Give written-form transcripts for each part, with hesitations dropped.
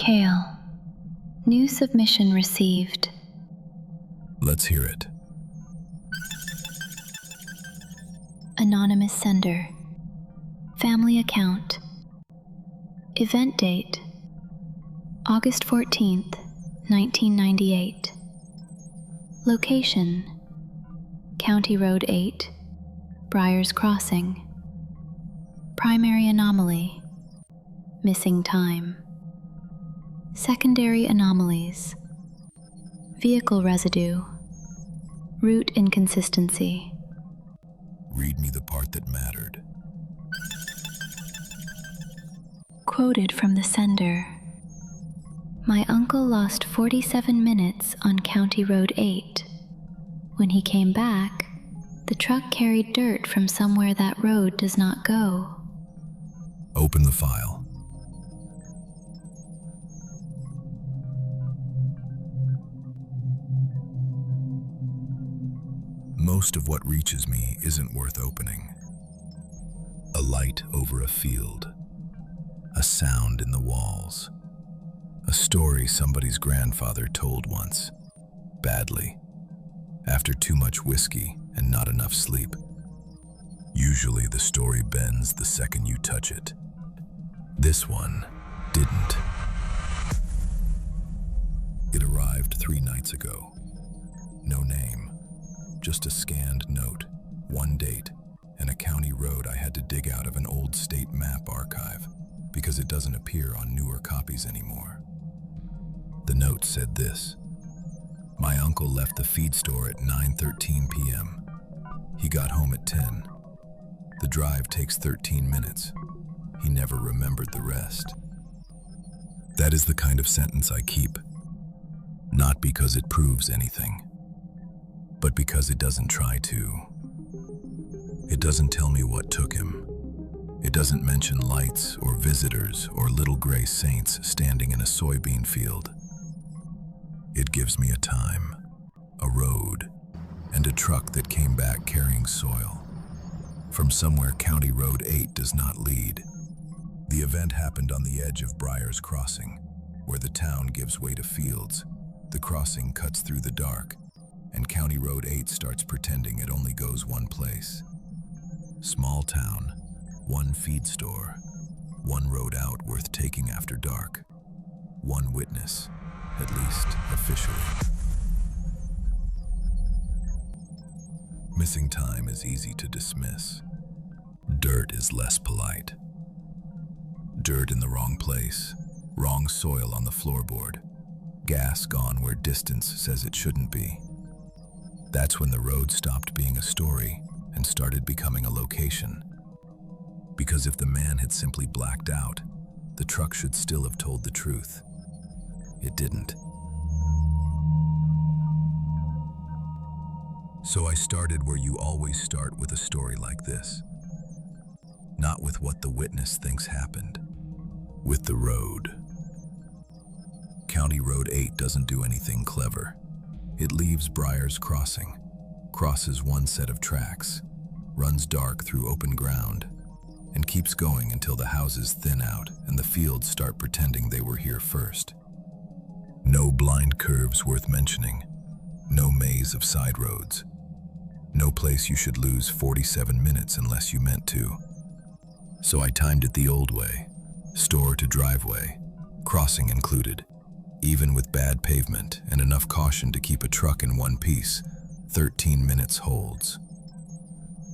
Kael. New submission received. Let's hear it. Anonymous sender. Family account. Event date: August 14th, 1998. Location: County Road 8, Briar's Crossing. Primary anomaly: missing time. Secondary anomalies: vehicle residue, route inconsistency. Read me the part that mattered. Quoted from the sender. My uncle lost 47 minutes on County Road 8. When he came back, the truck carried dirt from somewhere that road does not go. Open the file. Most of what reaches me isn't worth opening. A light over a field. A sound in the walls. A story somebody's grandfather told once. Badly. After too much whiskey and not enough sleep. Usually the story bends the second you touch it. This one didn't. It arrived 3 nights ago. No name. Just a scanned note, one date, and a county road I had to dig out of an old state map archive because it doesn't appear on newer copies anymore. The note said this: my uncle left the feed store at 9:13 p.m. He got home at 10. The drive takes 13 minutes. He never remembered the rest. That is the kind of sentence I keep, not because it proves anything, but because it doesn't try to. It doesn't tell me what took him. It doesn't mention lights or visitors or little gray saints standing in a soybean field. It gives me a time, a road, and a truck that came back carrying soil. From somewhere County Road 8 does not lead. The event happened on the edge of Briar's Crossing, where the town gives way to fields. The crossing cuts through the dark, and County Road 8 starts pretending it only goes one place. Small town, one feed store, one road out worth taking after dark. One witness, at least officially. Missing time is easy to dismiss. Dirt is less polite. Dirt in the wrong place, wrong soil on the floorboard, gas gone where distance says it shouldn't be. That's when the road stopped being a story and started becoming a location. Because if the man had simply blacked out, the truck should still have told the truth. It didn't. So I started where you always start with a story like this. Not with what the witness thinks happened, with the road. County Road 8 doesn't do anything clever. It leaves Briar's Crossing, crosses one set of tracks, runs dark through open ground, and keeps going until the houses thin out and the fields start pretending they were here first. No blind curves worth mentioning, no maze of side roads, no place you should lose 47 minutes unless you meant to. So I timed it the old way, store to driveway, crossing included. Even with bad pavement and enough caution to keep a truck in one piece, 13 minutes holds.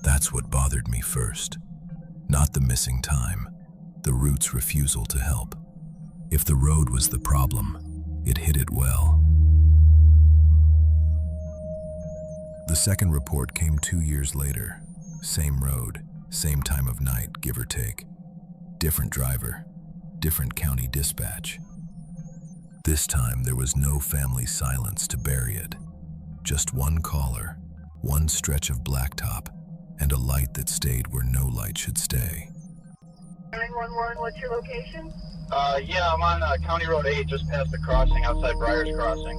That's what bothered me first. Not the missing time, the route's refusal to help. If the road was the problem, it hit it well. The second report came 2 years later. Same road, same time of night, give or take. Different driver, different county dispatch. This time there was no family silence to bury it. Just one caller, one stretch of blacktop, and a light that stayed where no light should stay. 911, what's your location? Yeah, I'm on County Road 8, just past the crossing, outside Briar's Crossing.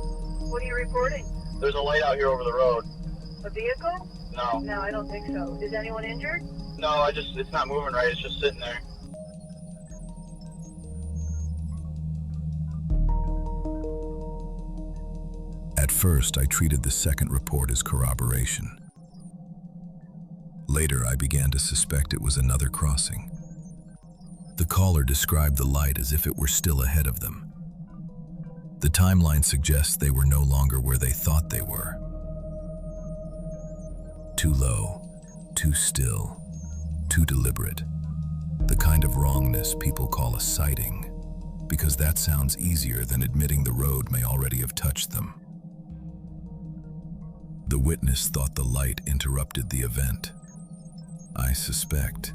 What are you reporting? There's a light out here over the road. A vehicle? No. No, I don't think so. Is anyone injured? No, it's not moving right, it's just sitting there. first, I treated the second report as corroboration. Later, I began to suspect it was another crossing. The caller described the light as if it were still ahead of them. The timeline suggests they were no longer where they thought they were. Too low, too still, too deliberate. The kind of wrongness people call a sighting, because that sounds easier than admitting the road may already have touched them. The witness thought the light interrupted the event. I suspect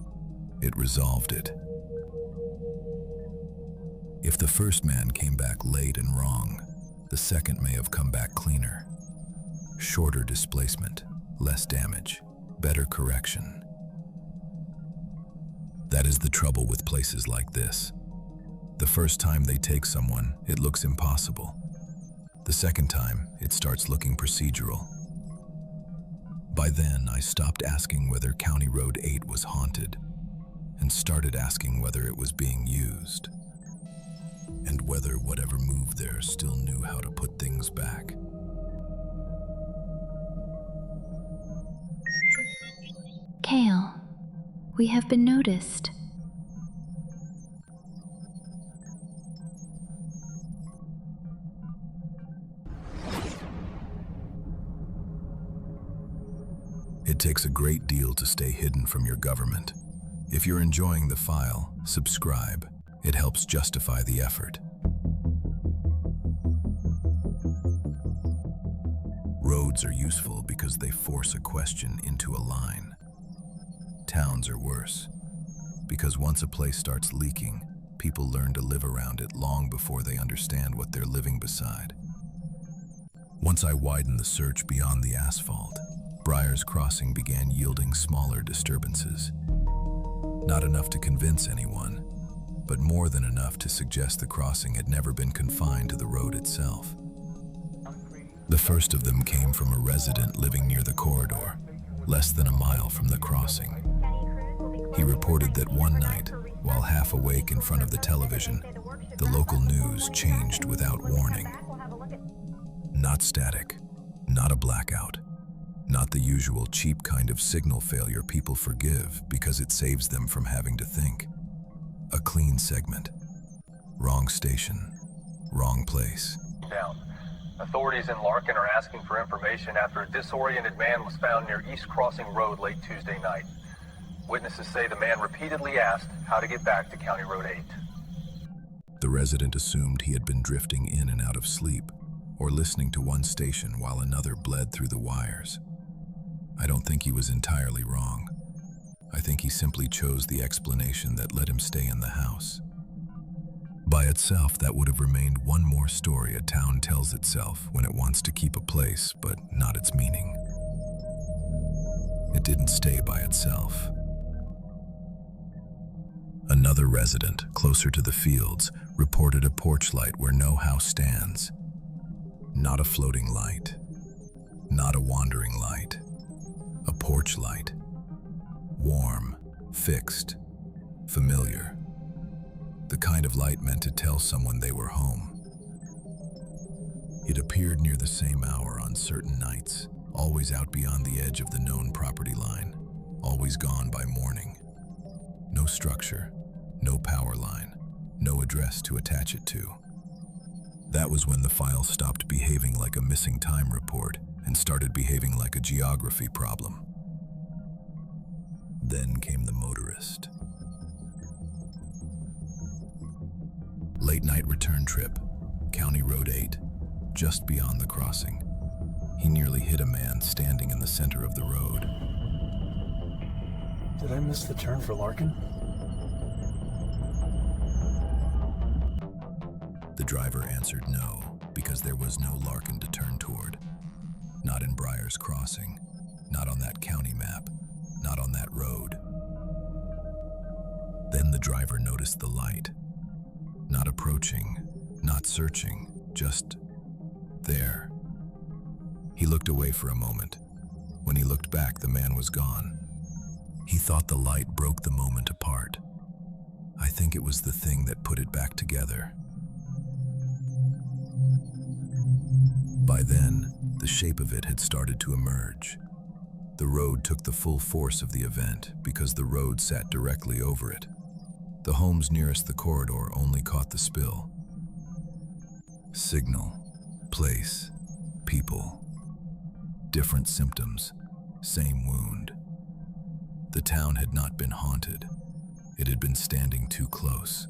it resolved it. If the first man came back late and wrong, the second may have come back cleaner. Shorter displacement, less damage, better correction. That is the trouble with places like this. The first time they take someone, it looks impossible. The second time, it starts looking procedural. By then, I stopped asking whether County Road 8 was haunted and started asking whether it was being used, and whether whatever moved there still knew how to put things back. Kael, we have been noticed. It takes a great deal to stay hidden from your government. If you're enjoying the file, subscribe. It helps justify the effort. Roads are useful because they force a question into a line. Towns are worse, because once a place starts leaking, people learn to live around it long before they understand what they're living beside. Once I widened the search beyond the asphalt, Briar's crossing began yielding smaller disturbances. Not enough to convince anyone, but more than enough to suggest the crossing had never been confined to the road itself. The first of them came from a resident living near the corridor, less than a mile from the crossing. He reported that one night, while half awake in front of the television, the local news changed without warning. Not static, not a blackout, not the usual cheap kind of signal failure people forgive because it saves them from having to think. A clean segment. Wrong station. Wrong place. Down. Authorities in Larkin are asking for information after a disoriented man was found near East Crossing Road late Tuesday night. Witnesses say the man repeatedly asked how to get back to County Road 8. The resident assumed he had been drifting in and out of sleep, or listening to one station while another bled through the wires. I don't think he was entirely wrong. I think he simply chose the explanation that let him stay in the house. By itself, that would have remained one more story a town tells itself when it wants to keep a place, but not its meaning. It didn't stay by itself. Another resident, closer to the fields, reported a porch light where no house stands. Not a floating light. Not a wandering light. A porch light. Warm, fixed, familiar. The kind of light meant to tell someone they were home. It appeared near the same hour on certain nights, always out beyond the edge of the known property line, always gone by morning. No structure, no power line, no address to attach it to. That was when the file stopped behaving like a missing time report and started behaving like a geography problem. Then came the motorist. Late night return trip, County Road 8, just beyond the crossing. He nearly hit a man standing in the center of the road. Did I miss the turn for Larkin? The driver answered no, because there was no Larkin to turn toward. Not in Briar's crossing, not on that county map, not on that road. Then the driver noticed the light. Not approaching, not searching, just there. He looked away for a moment. When he looked back, the man was gone. He thought the light broke the moment apart. I think it was the thing that put it back together. By then, the shape of it had started to emerge. The road took the full force of the event because the road sat directly over it. The homes nearest the corridor only caught the spill. Signal, place, people. Different symptoms, same wound. The town had not been haunted. It had been standing too close.